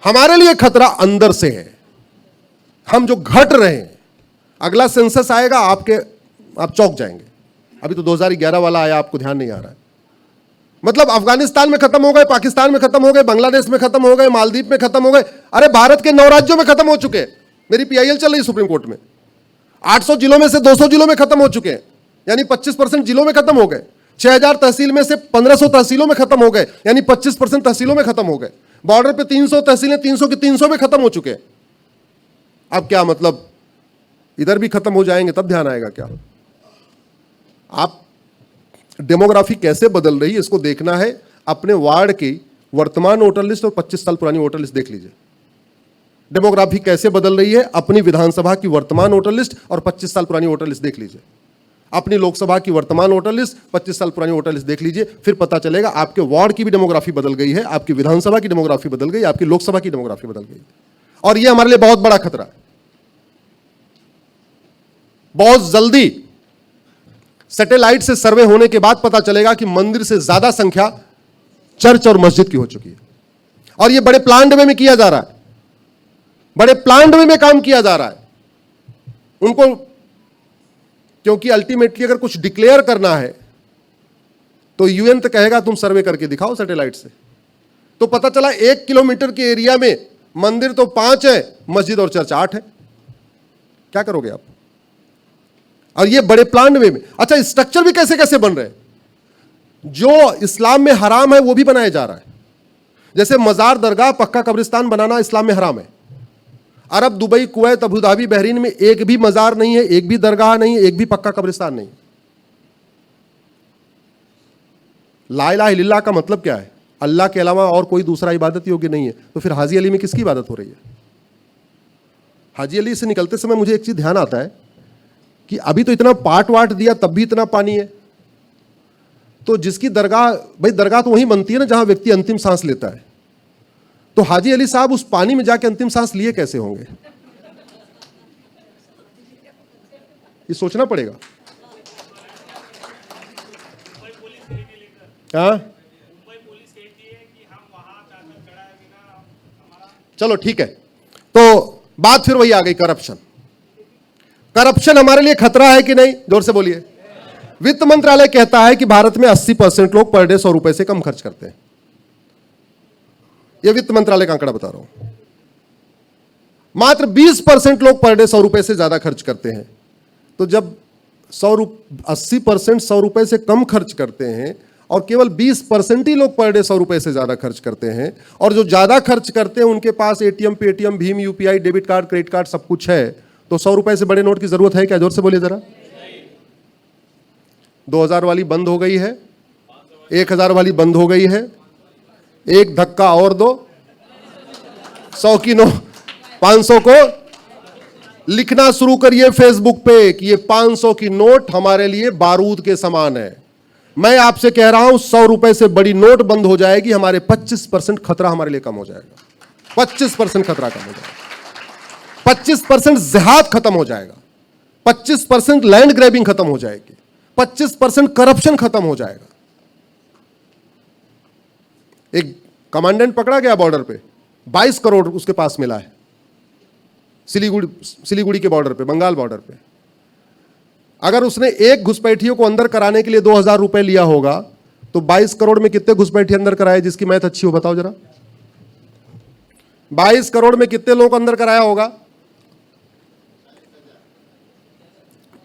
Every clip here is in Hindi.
हमारे लिए खतरा अंदर से है, हम जो घट रहे हैं। अगला सेंसस आएगा आप चौंक जाएंगे। अभी तो 2011 वाला आया, आपको ध्यान नहीं आ रहा है। मतलब अफगानिस्तान में खत्म हो गए, पाकिस्तान में खत्म हो गए, बांग्लादेश में खत्म हो गए, मालदीव में खत्म हो गए, अरे भारत के 9 राज्यों में खत्म हो चुके हैं। मेरी पीआईएल चल रही है सुप्रीम कोर्ट में। 800 जिलों में से 200 जिलों में खत्म हो चुके हैं, यानी 25% जिलों में खत्म हो गए। 6000 तहसील में से 1500 तहसीलों में खत्म हो गए, यानी 25% तहसीलों में खत्म हो गए। बॉर्डर पे 300 तहसीलें 300 की 300 में खत्म हो चुके हैं। अब क्या मतलब इधर भी खत्म हो जाएंगे तब ध्यान आएगा क्या? आप डेमोग्राफी कैसे बदल रही है इसको देखना है। अपने वार्ड की वर्तमान वोटर लिस्ट और 25 साल पुरानी वोटर लिस्ट देख लीजिए। डेमोग्राफी कैसे बदल रही है, अपनी विधानसभा की वर्तमान वोटर लिस्ट और 25 साल पुरानी वोटर लिस्ट देख लीजिए। अपनी लोकसभा की वर्तमान वोटर लिस्ट, 25 साल पुरानी वोटर लिस्ट देख लीजिए, फिर पता चलेगा आपके वार्ड की भी डेमोग्राफी बदल गई है, आपकी विधानसभा की डेमोग्राफी बदल गई, आपकी लोकसभा की डेमोग्राफी बदल गई। और यह हमारे लिए बहुत बड़ा खतरा है। बहुत जल्दी सैटेलाइट से सर्वे होने के बाद पता चलेगा कि मंदिर से ज्यादा संख्या चर्च और मस्जिद की हो चुकी है। और यह बड़े प्लान्ड वे में किया जा रहा है, बड़े प्लान्ड वे में काम किया जा रहा है उनको, क्योंकि अल्टीमेटली अगर कुछ डिक्लेयर करना है तो यूएन तो कहेगा तुम सर्वे करके दिखाओ सैटेलाइट से। तो पता चला 1 किलोमीटर के एरिया में मंदिर तो 5 है, मस्जिद और चर्च 8 है। क्या करोगे आप? और ये बड़े प्लान वे में। अच्छा, स्ट्रक्चर भी कैसे कैसे बन रहे हैं, जो इस्लाम में हराम है वो भी बनाया जा रहा है। जैसे मजार, दरगाह, पक्का कब्रिस्तान बनाना इस्लाम में हराम है। अरब, Dubai, Kuwait, Abu Dhabi, Bahrain में एक भी मजार नहीं है, एक भी दरगाह नहीं है, एक भी पक्का कब्रिस्तान नहीं। ला इलाहा इल्लल्लाह का मतलब क्या है? अल्लाह के अलावा और कोई दूसरा इबादत योग्य नहीं है। तो फिर हाजी अली में किसकी इबादत हो रही है? हाजी अली से निकलते समय मुझे एक चीज ध्यान आता है कि अभी तो इतना पाट वाट दिया तब भी इतना पानी है। तो जिसकी दरगाह, भाई दरगाह तो वहीं बनती है ना जहां व्यक्ति अंतिम सांस लेता है। तो हाजी अली साहब उस पानी में जाके अंतिम सांस लिए कैसे होंगे? ये सोचना पड़ेगा। हाँ, चलो ठीक है। तो बात फिर वही आ गई, करप्शन। करप्शन हमारे लिए खतरा है कि नहीं? जोर से बोलिए। वित्त मंत्रालय कहता है कि भारत में 80% लोग पर डे 100 रुपए से कम खर्च करते हैं। यह वित्त मंत्रालय का आंकड़ा बता रहा हूं। मात्र 20% लोग पर डे 100 रुपए से ज्यादा खर्च करते हैं। तो जब 80% 100 रुपए से कम खर्च करते हैं और केवल 20% ही लोग पर डे 100 रुपए से ज्यादा खर्च करते हैं, और जो ज्यादा खर्च करते हैं उनके पास एटीएम, पेटीएम, भीम, UPI, debit card, credit card सब कुछ है, तो 100 रुपए से बड़े नोट की जरूरत है क्या? जोर से बोलिए जरा। 2000 वाली बंद हो गई है, 1000 वाली बंद हो गई है, एक धक्का और दो, 100 की नोट 500 को लिखना शुरू करिए फेसबुक पे कि ये 500 की नोट हमारे लिए बारूद के समान है। मैं आपसे कह रहा हूं 100 रुपए से बड़ी नोट बंद हो जाएगी, हमारे 25% खतरा हमारे लिए कम हो जाएगा। 25% खतरा कम हो जाएगा, 25% जिहाद खत्म हो जाएगा, 25% लैंड ग्रैबिंग खत्म हो जाएगी, 25% करप्शन खत्म हो जाएगा। एक कमांडेंट पकड़ा गया बॉर्डर पे, 22 करोड़ उसके पास मिला है, सिलीगुड़ी के बॉर्डर पे, बंगाल बॉर्डर पे। अगर उसने एक घुसपैठियों को अंदर कराने के लिए 2000 रुपए लिया होगा तो 22 करोड़ में कितने घुसपैठिए अंदर कराए? जिसकी मैथ अच्छी हो बताओ जरा। 22 करोड़ में कितने लोगों को अंदर कराया होगा?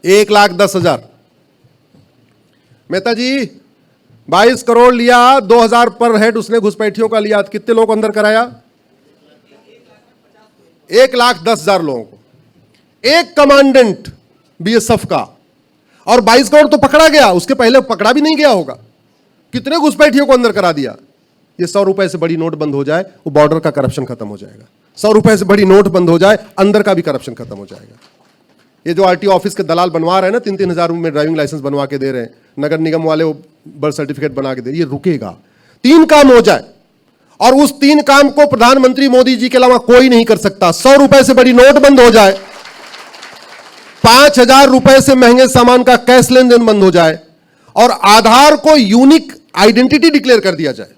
1,10,000। मेहता जी 22 करोड़ लिया, 2000 पर हेड उसने घुसपैठियों का लिया, कितने लोगों को अंदर कराया? 1,10,000 लोगों को। एक कमांडेंट बीएसएफ का, और 22 करोड़ तो पकड़ा गया, उसके पहले पकड़ा भी नहीं गया होगा। कितने घुसपैठियों को अंदर करा दिया? ये 100 रुपए से बड़ी नोट बंद हो जाए, वो बॉर्डर का करप्शन खत्म हो जाएगा। 100 रुपए से बड़ी नोट बंद हो जाए, अंदर का भी करप्शन खत्म हो जाएगा। ये जो आरटीओ ऑफिस के दलाल बनवा रहे हैं ना, 3-3 हजार में ड्राइविंग लाइसेंस बनवा के दे रहे हैं, नगर निगम वाले वो बर्थ सर्टिफिकेट बना के दे रहे, ये रुकेगा। 3 काम हो जाए, और उस 3 काम को प्रधानमंत्री मोदी जी के अलावा कोई नहीं कर सकता। 100 रुपए से बड़ी नोट बंद हो जाए, 5000 रुपए से महंगे सामान का कैश लेन देन बंद हो जाए, और आधार को यूनिक आइडेंटिटी डिक्लेयर कर दिया जाए।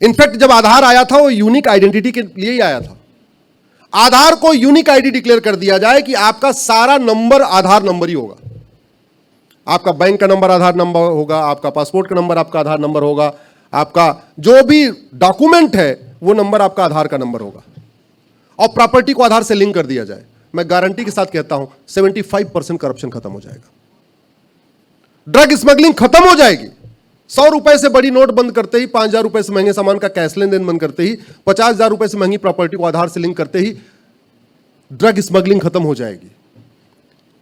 इनफैक्ट जब आधार आया था वो यूनिक आइडेंटिटी के लिए ही आया था। आधार को यूनिक आईडी डिक्लेयर कर दिया जाए कि आपका सारा नंबर आधार नंबर ही होगा। आपका बैंक का नंबर आधार नंबर होगा, आपका पासपोर्ट का नंबर आपका आधार नंबर होगा, आपका जो भी डॉक्यूमेंट है वो नंबर आपका आधार का नंबर होगा, और प्रॉपर्टी को आधार से लिंक कर दिया जाए। मैं गारंटी के साथ कहता हूं 75% करप्शन खत्म हो जाएगा। ड्रग स्मगलिंग खत्म हो जाएगी। 100 रुपए से बड़ी नोट बंद करते ही, 5,000 रुपए से महंगे सामान का कैश लेन देन बंद करते ही, 50,000 रुपए से महंगी प्रॉपर्टी को आधार से लिंक करते ही ड्रग स्मगलिंग खत्म हो जाएगी।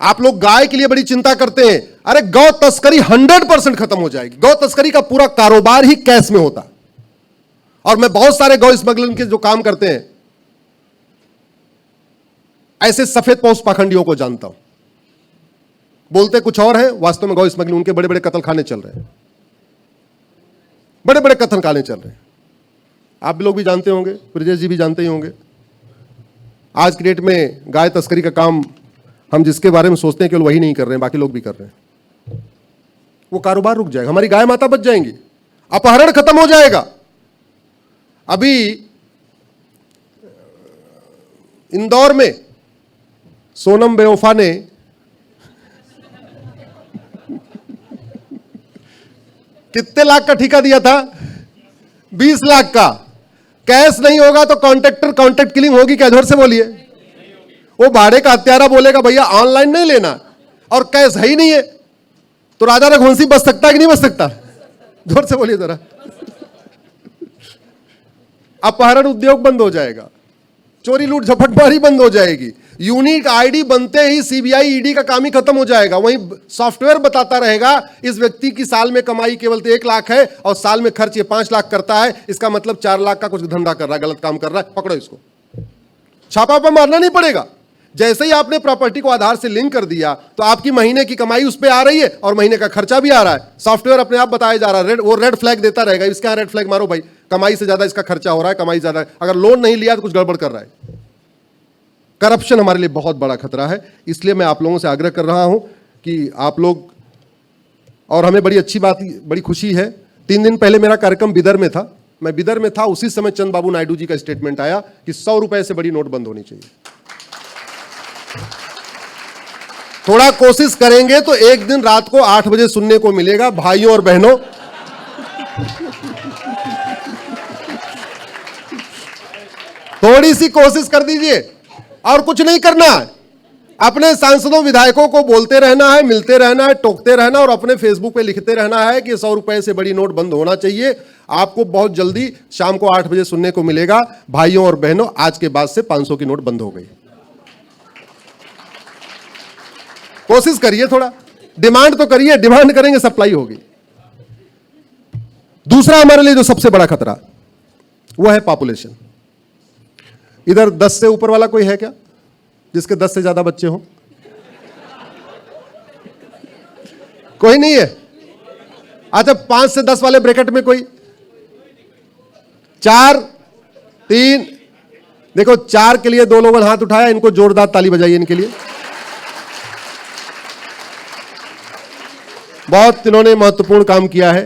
आप लोग गाय के लिए बड़ी चिंता करते हैं, अरे गौ तस्करी 100% खत्म हो जाएगी। गौ तस्करी का पूरा कारोबार ही कैश में होता। और मैं बहुत सारे गौ स्मगलिंग के जो काम करते हैं ऐसे सफेद पोस्ट पाखंडियों को जानता हूं। बोलते कुछ और है, वास्तव में गौ स्मगलिंग, उनके बड़े बड़े कत्ल खाने चल रहे हैं, बड़े बड़े कत्ल खाने चल रहे हैं। आप लोग भी जानते होंगे, ब्रजेश जी भी जानते ही होंगे। आज की डेट में गाय तस्करी का काम हम जिसके बारे में सोचते हैं केवल वही नहीं कर रहे हैं, बाकी लोग भी कर रहे हैं। वो कारोबार रुक जाएगा, हमारी गाय माता बच जाएंगी, अपहरण खत्म हो जाएगा। अभी इंदौर में सोनम बेवफा ने कितने लाख का ठेका दिया था? 20 लाख का। कैश नहीं होगा तो कॉन्ट्रैक्ट किलिंग होगी क्या? जोर से बोलिए। वो भाड़े का हत्यारा बोलेगा भैया ऑनलाइन नहीं लेना, और कैश है ही नहीं है, तो राजा रघुवंशी बच सकता है कि नहीं बच सकता? जोर से बोलिए जरा। अपहरण उद्योग बंद हो जाएगा, चोरी लूट झपटमारी बंद हो जाएगी। यूनिक आईडी बनते ही सीबीआई ईडी का काम ही खत्म हो जाएगा। वहीं सॉफ्टवेयर बताता रहेगा इस व्यक्ति की साल में कमाई केवल 1 लाख है और साल में खर्च ये 5 लाख करता है, इसका मतलब 4 लाख का कुछ धंधा कर रहा है, गलत काम कर रहा है, पकड़ो इसको। छापा मारना नहीं पड़ेगा। जैसे ही आपने प्रॉपर्टी को आधार से लिंक कर दिया तो आपकी महीने की कमाई उस पर आ रही है और महीने का खर्चा भी आ रहा है। सॉफ्टवेयर अपने आप बताया जा रहा है, वो रेड फ्लैग देता रहेगा, इसका रेड फ्लैग मारो भाई, कमाई से ज्यादा इसका खर्चा हो रहा है, कमाई ज्यादा है। अगर लोन नहीं लिया तो कुछ गड़बड़ कर रहा है। करप्शन हमारे लिए बहुत बड़ा खतरा है। इसलिए मैं आप लोगों से आग्रह कर रहा हूं कि आप लोग, और हमें बड़ी अच्छी बात, बड़ी खुशी है, 3 दिन पहले मेरा कार्यक्रम बिदर में था, मैं बिदर में था, उसी समय चंद्रबाबू नायडू जी का स्टेटमेंट आया कि 100 रुपए से बड़ी नोट बंद होनी चाहिए। थोड़ा कोशिश करेंगे तो एक दिन रात को 8 बजे सुनने को मिलेगा। भाइयों और बहनों, थोड़ी सी कोशिश कर दीजिए, और कुछ नहीं करना है। अपने सांसदों विधायकों को बोलते रहना है, मिलते रहना है, टोकते रहना, और अपने फेसबुक पे लिखते रहना है कि 100 रुपए से बड़ी नोट बंद होना चाहिए। आपको बहुत जल्दी शाम को 8 बजे सुनने को मिलेगा, भाइयों और बहनों आज के बाद से 500 की नोट बंद हो गई। कोशिश करिए, थोड़ा डिमांड तो करिए, डिमांड करेंगे सप्लाई होगी। दूसरा हमारे लिए जो सबसे बड़ा खतरा वो है पॉपुलेशन। इधर 10 से ऊपर वाला कोई है क्या जिसके 10 से ज्यादा बच्चे हो? कोई नहीं है? अच्छा, 5 से 10 वाले ब्रैकेट में कोई? 4, 3, देखो 4 के लिए 2 लोगों ने हाथ उठाया, इनको जोरदार ताली बजाइए इनके लिए। बहुत इन्होंने महत्वपूर्ण काम किया है।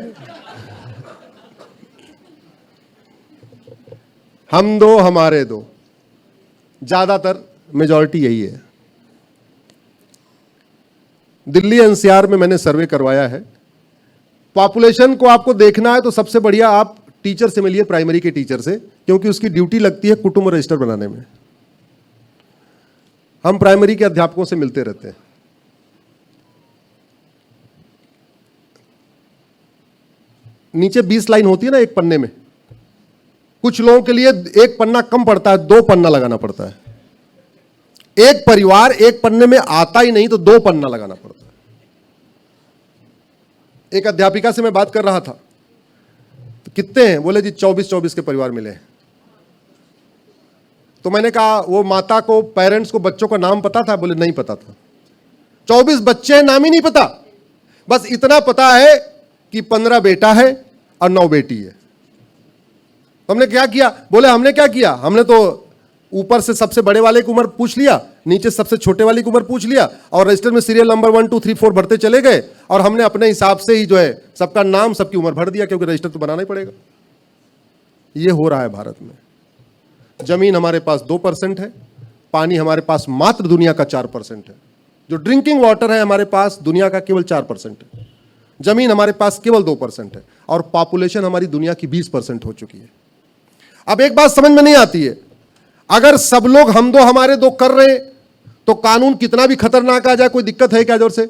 हम दो हमारे दो, ज्यादातर मेजॉरिटी यही है। दिल्ली एनसीआर में मैंने सर्वे करवाया है। पॉपुलेशन को आपको देखना है तो सबसे बढ़िया आप टीचर से मिलिए, प्राइमरी के टीचर से, क्योंकि उसकी ड्यूटी लगती है कुटुंब रजिस्टर बनाने में। हम प्राइमरी के अध्यापकों से मिलते रहते हैं। नीचे 20 लाइन होती है ना एक पन्ने में, कुछ लोगों के लिए एक पन्ना कम पड़ता है, 2 पन्ना लगाना पड़ता है। एक परिवार एक पन्ने में आता ही नहीं तो 2 पन्ना लगाना पड़ता है। एक अध्यापिका से मैं बात कर रहा था, तो कितने हैं? बोले जी 24 के परिवार मिले हैं। तो मैंने कहा वो माता को, पेरेंट्स को, बच्चों का नाम पता था? बोले नहीं पता था। 24 बच्चे हैं, नाम ही नहीं पता, बस इतना पता है कि 15 बेटा है और 9 बेटी है। तो हमने क्या किया? बोले हमने क्या किया, हमने तो ऊपर से सबसे बड़े वाले की उम्र पूछ लिया, नीचे सबसे छोटे वाले की उम्र पूछ लिया, और रजिस्टर में सीरियल नंबर 1 2 3 4 भरते चले गए, और हमने अपने हिसाब से ही जो है सबका नाम, सबकी उम्र भर दिया, क्योंकि रजिस्टर तो बनाना ही पड़ेगा। ये हो रहा है भारत में। जमीन हमारे पास 2% है, पानी हमारे पास मात्र दुनिया का 4% है। जो ड्रिंकिंग वाटर है हमारे पास दुनिया का केवल 4% है। जमीन हमारे पास केवल 2% है और पॉपुलेशन हमारी दुनिया की 20% हो चुकी है। अब एक बात समझ में नहीं आती है, अगर सब लोग हम दो हमारे दो कर रहे हैं तो कानून कितना भी खतरनाक आ जाए कोई दिक्कत है क्या जोर से?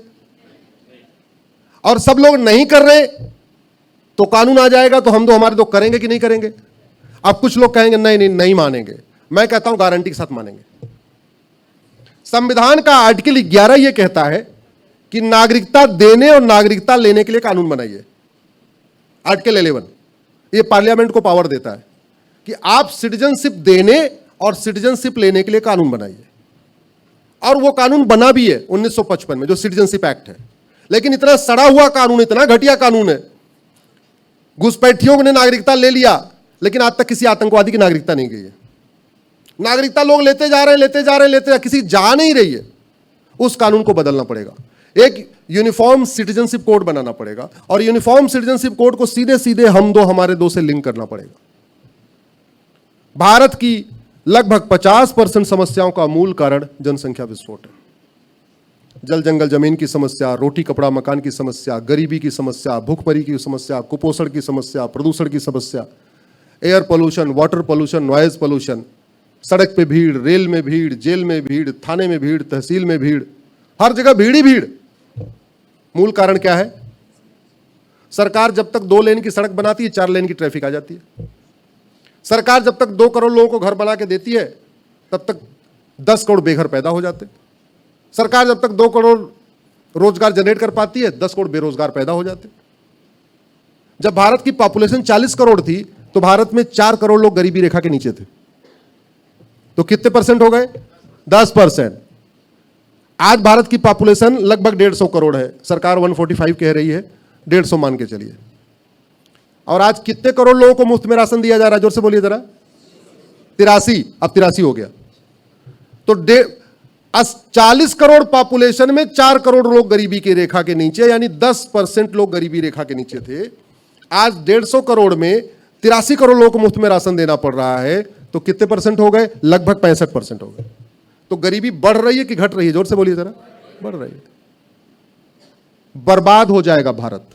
और सब लोग नहीं कर रहे तो कानून आ जाएगा तो हम दो हमारे दो करेंगे कि नहीं करेंगे? अब कुछ लोग कहेंगे नहीं नहीं नहीं मानेंगे, मैं कहता हूं गारंटी के साथ मानेंगे। संविधान का आर्टिकल 11 यह कहता है कि नागरिकता देने और नागरिकता लेने के लिए कानून बनाइए। आर्टिकल 11 ये पार्लियामेंट को पावर देता है कि आप सिटीजनशिप देने और सिटीजनशिप लेने के लिए कानून बनाइए। और वो कानून बना भी है 1955 में, जो सिटीजनशिप एक्ट है। लेकिन इतना सड़ा हुआ कानून, इतना घटिया कानून है, घुसपैठियों ने नागरिकता ले लिया लेकिन आज तक किसी आतंकवादी की नागरिकता नहीं गई है। नागरिकता लोग लेते जा रहे हैं, लेते जा रहे हैं, लेते जा, किसी जा नहीं रही है। उस कानून को बदलना पड़ेगा, एक यूनिफॉर्म सिटीजनशिप कोड बनाना पड़ेगा और यूनिफॉर्म सिटीजनशिप कोड को सीधे सीधे हम दो हमारे दो से लिंक करना पड़ेगा। भारत की लगभग 50% समस्याओं का मूल कारण जनसंख्या विस्फोट है। जल जंगल जमीन की समस्या, रोटी कपड़ा मकान की समस्या, गरीबी की समस्या, भूखमरी की समस्या, कुपोषण की समस्या, प्रदूषण की समस्या, air pollution, water pollution, noise pollution, सड़क पे भीड़, रेल में भीड़, जेल में भीड़, थाने में भीड़, तहसील में भीड़, हर जगह भीड़ ही भीड़। मूल कारण क्या है? सरकार जब तक 2 लेन की सड़क बनाती है 4 लेन की ट्रैफिक आ जाती है। सरकार जब तक 2 करोड़ लोगों को घर बना के देती है तब तक 10 करोड़ बेघर पैदा हो जाते। सरकार जब तक 2 करोड़ रोजगार जनरेट कर पाती है 10 करोड़ बेरोजगार पैदा हो जाते। जब भारत की पॉपुलेशन 40 करोड़ थी तो भारत में 4 करोड़ लोग गरीबी रेखा के नीचे थे। तो कितने परसेंट हो गए? 10%। आज भारत की पॉपुलेशन लगभग 150 करोड़ है, सरकार 145 कह रही है, 150 मान के चलिए। और आज कितने करोड़ लोगों को मुफ्त में राशन दिया जा रहा है? जोर से बोलिए जरा। 83, अब 83 हो गया। तो 40 करोड़ पॉपुलेशन में 4 करोड़ लोग गरीबी की रेखा के नीचे, यानी 10% लोग गरीबी रेखा के नीचे थे। आज 150 करोड़ में 83 करोड़ लोगों को मुफ्त में राशन देना पड़ रहा है, तो कितने परसेंट हो गए? लगभग 65% हो गए। तो गरीबी बढ़ रही है कि घट रही है? जोर से बोलिए जरा। बढ़ रही है। बर्बाद हो जाएगा भारत।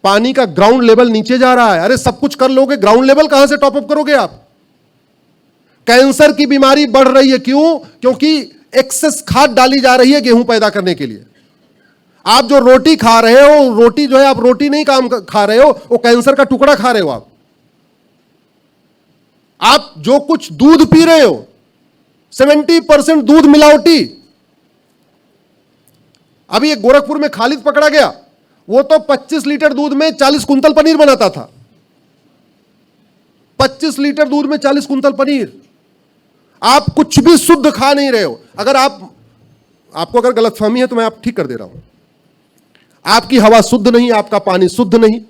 पानी का ग्राउंड लेवल नीचे जा रहा है। अरे सब कुछ कर लोगे, ग्राउंड लेवल कहां से टॉप अप करोगे आप? कैंसर की बीमारी बढ़ रही है, क्यों? क्योंकि एक्सेस खाद डाली जा रही है गेहूं पैदा करने के लिए। आप जो रोटी खा रहे हो, रोटी जो है, आप रोटी नहीं खा रहे हो, वो कैंसर का टुकड़ा खा रहे हो। आप जो कुछ दूध पी रहे हो 70% दूध मिलावटी। अभी एक गोरखपुर में खालिद पकड़ा गया, वो तो 25 लीटर दूध में 40 कुंतल पनीर बनाता था। 25 लीटर दूध में 40 कुंतल पनीर। आप कुछ भी शुद्ध खा नहीं रहे हो। अगर आपको अगर गलतफहमी है तो मैं आप ठीक कर दे रहा हूं। आपकी हवा शुद्ध नहीं, आपका पानी शुद्ध नहीं,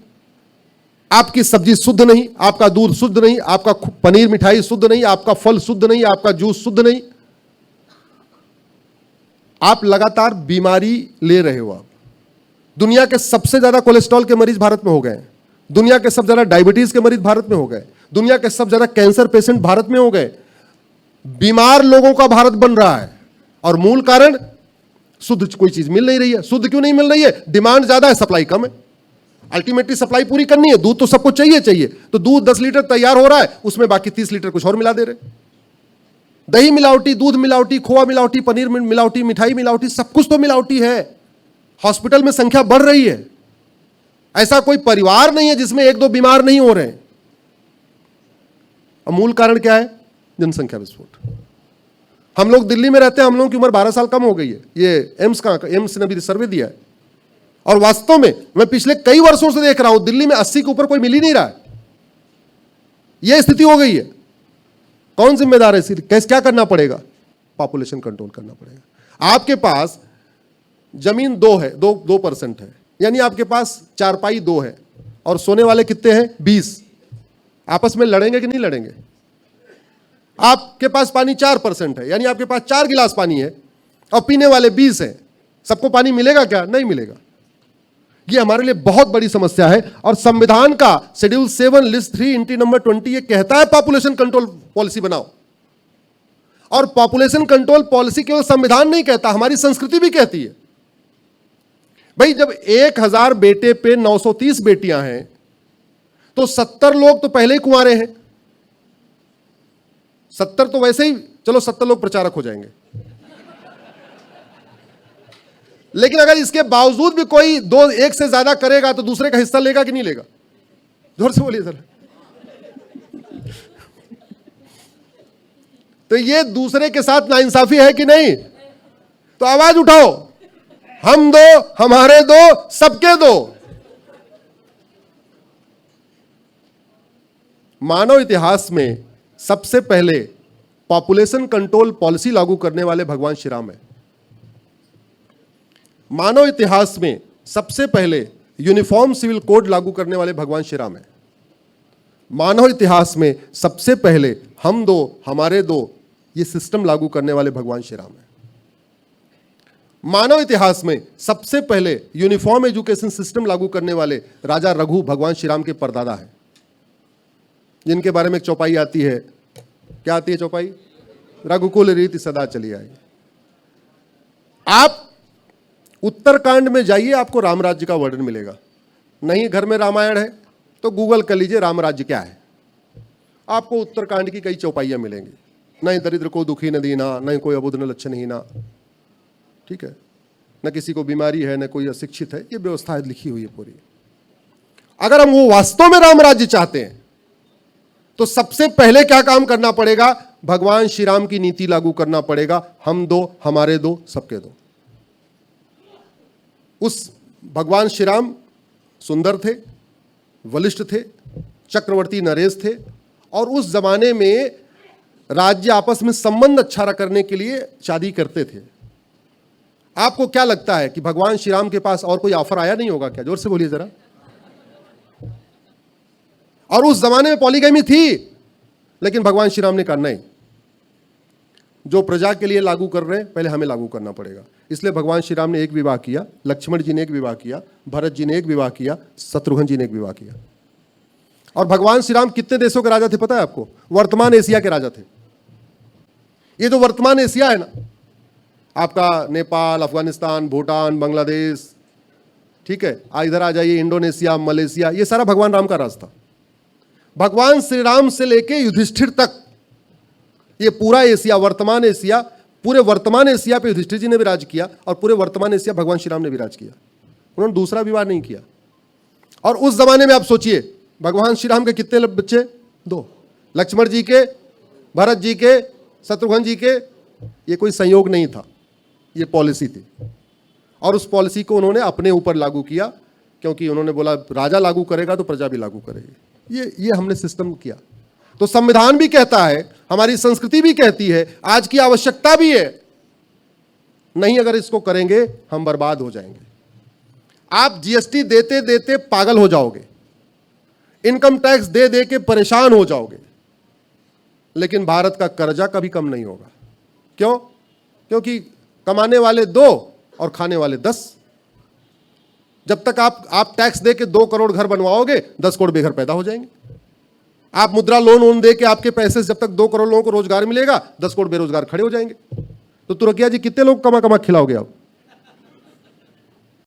आपकी सब्जी शुद्ध नहीं, आपका दूध शुद्ध नहीं, आपका पनीर मिठाई शुद्ध नहीं, आपका फल शुद्ध नहीं, आपका जूस शुद्ध नहीं। आप लगातार बीमारी ले रहे हो। आप दुनिया के सबसे ज्यादा कोलेस्ट्रॉल के मरीज भारत में हो गए। दुनिया के सबसे ज्यादा डायबिटीज के मरीज भारत में हो गए। दुनिया के सबसे ज्यादा कैंसर पेशेंट भारत में हो गए। बीमार लोगों का भारत बन रहा है। और मूल कारण शुद्ध कोई चीज मिल नहीं रही है। शुद्ध क्यों नहीं मिल रही है? डिमांड ज्यादा है, सप्लाई कम है। अल्टीमेटली सप्लाई पूरी करनी है, दूध तो सबको चाहिए। तो दूध 10 लीटर तैयार हो रहा है, उसमें बाकी 30 लीटर कुछ और मिला दे रहे। दही मिलावटी, दूध मिलावटी, खोआ मिलावटी, पनीर मिलावटी, मिठाई मिलावटी, सब कुछ तो मिलावटी है। हॉस्पिटल में संख्या बढ़ रही है। ऐसा कोई परिवार नहीं है जिसमें 1-2 बीमार नहीं हो रहे हैं। और मूल कारण क्या है? जनसंख्या विस्फोट। हम लोग दिल्ली में रहते हैं, हम लोगों की उम्र 12 साल कम हो गई है। ये एम्स ने भी सर्वे दिया है। और वास्तव में मैं पिछले कई वर्षों से देख रहा हूं दिल्ली में 80 के ऊपर कोई मिल ही नहीं रहा है। यह स्थिति हो गई है। कौन जिम्मेदार है इसकी? कैसे क्या करना पड़ेगा? पॉपुलेशन कंट्रोल करना पड़ेगा। आपके पास जमीन 2% है, यानी आपके पास चारपाई 2 है और सोने वाले कितने हैं? 20। आपस में लड़ेंगे कि नहीं लड़ेंगे? आपके पास पानी 4% है, यानी आपके पास 4 गिलास पानी है और पीने वाले 20 हैं। सबको पानी मिलेगा क्या? नहीं मिलेगा। ये हमारे लिए बहुत बड़ी समस्या है। और संविधान का शेड्यूल 7 लिस्ट 3 इंटी नंबर 20 ये कहता है पॉपुलेशन कंट्रोल पॉलिसी बनाओ। और पॉपुलेशन कंट्रोल पॉलिसी केवल संविधान नहीं कहता, हमारी संस्कृति भी कहती है। भाई जब 1000 बेटे पे 930 बेटियां हैं तो 70 लोग तो पहले ही कुंवारे हैं। 70 तो वैसे ही, चलो 70 लोग प्रचारक हो जाएंगे, लेकिन अगर इसके बावजूद भी कोई एक से ज्यादा करेगा तो दूसरे का हिस्सा लेगा कि नहीं लेगा? जोर से बोलिए सर। तो ये दूसरे के साथ नाइंसाफी है कि नहीं? तो आवाज उठाओ, हम दो, हमारे दो, सबके दो। मानव इतिहास में सबसे पहले पॉपुलेशन कंट्रोल पॉलिसी लागू करने वाले भगवान श्री राम है। मानव इतिहास में सबसे पहले यूनिफॉर्म सिविल कोड लागू करने वाले भगवान श्री राम है। मानव इतिहास में सबसे पहले हम दो हमारे दो ये सिस्टम लागू करने वाले भगवान श्री राम है। मानव इतिहास में सबसे पहले यूनिफॉर्म एजुकेशन सिस्टम लागू करने वाले राजा रघु भगवान श्री राम के परदादा हैं, जिनके बारे में एक चौपाई आती है। क्या आती है चौपाई? रघुकुल रीति सदा चली आई। आप उत्तरकांड में जाइए, आपको राम राज्य का वर्णन मिलेगा। नहीं घर में रामायण है तो गूगल कर लीजिए राम राज्य क्या है, आपको उत्तरकांड की कई चौपाइयां मिलेंगी। नहीं दरिद्र को दुखी न दीना, नहीं कोई अबुध न लक्षणहीना, ठीक है, न किसी को बीमारी है, न कोई अशिक्षित है, ये व्यवस्था लिखी हुई है पूरी। अगर हम वो वास्तव में राम राज्य चाहते हैं तो सबसे पहले क्या काम करना पड़ेगा? भगवान श्री राम की नीति लागू करना पड़ेगा। हम दो हमारे दो सबके दो। उस भगवान श्री राम सुंदर थे, बलिष्ठ थे, चक्रवर्ती नरेश थे, और उस जमाने में राज्य आपस में संबंध अच्छा करने के लिए शादी करते थे। आपको क्या लगता है कि भगवान श्री राम के पास और कोई ऑफर आया नहीं होगा क्या? जोर से बोलिए जरा। और उस जमाने में पॉलीगैमी थी, लेकिन भगवान श्री राम ने कहा नहीं, जो प्रजा के लिए लागू कर रहे हैं पहले हमें लागू करना पड़ेगा। इसलिए भगवान श्री राम ने एक विवाह किया, लक्ष्मण जी ने एक विवाह किया, भरत जी ने एक विवाह किया, शत्रुघ्न जी ने एक विवाह किया। और भगवान श्री राम कितने देशों के राजा थे पता है आपको? वर्तमान एशिया के राजा थे। ये जो वर्तमान एशिया है ना, आपका नेपाल, अफगानिस्तान, भूटान, बांग्लादेश, ठीक है, इधर आ जाइए, इंडोनेशिया, मलेशिया, ये सारा भगवान राम का राज था। भगवान श्री राम से लेके युधिष्ठिर तक ये पूरा एशिया, वर्तमान एशिया, पूरे वर्तमान एशिया पे युधिष्ठिर जी ने भी राज किया, और पूरे वर्तमान एशिया भगवान श्री राम ने भी राज किया। उन्होंने दूसरा विवाह नहीं किया। और उस जमाने में आप सोचिए, भगवान श्री राम के कितने बच्चे? 2। लक्ष्मण जी के, भरत जी के, शत्रुघ्न जी के। ये कोई संयोग नहीं था, ये पॉलिसी थी। और उस पॉलिसी को उन्होंने अपने ऊपर लागू किया, क्योंकि उन्होंने बोला राजा लागू करेगा तो प्रजा भी लागू करेगी। ये हमने सिस्टम किया। तो संविधान भी कहता है, हमारी संस्कृति भी कहती है, आज की आवश्यकता भी है, नहीं अगर इसको करेंगे हम बर्बाद हो जाएंगे। आप जीएसटी देते देते पागल हो जाओगे, इनकम टैक्स दे दे के परेशान हो जाओगे, लेकिन भारत का कर्जा कभी कम नहीं होगा। क्यों? क्योंकि कमाने वाले 2 और खाने वाले 10। जब तक आप टैक्स दे के 2 करोड़ घर बनवाओगे, 10 करोड़ बेघर पैदा हो जाएंगे। आप मुद्रा लोन दे के आपके पैसे से जब तक 2 करोड़ लोगों को रोजगार मिलेगा, 10 करोड़ बेरोजगार खड़े हो जाएंगे। तो तुरकिया जी कितने लोग कमा कमा खिलाओगे आप?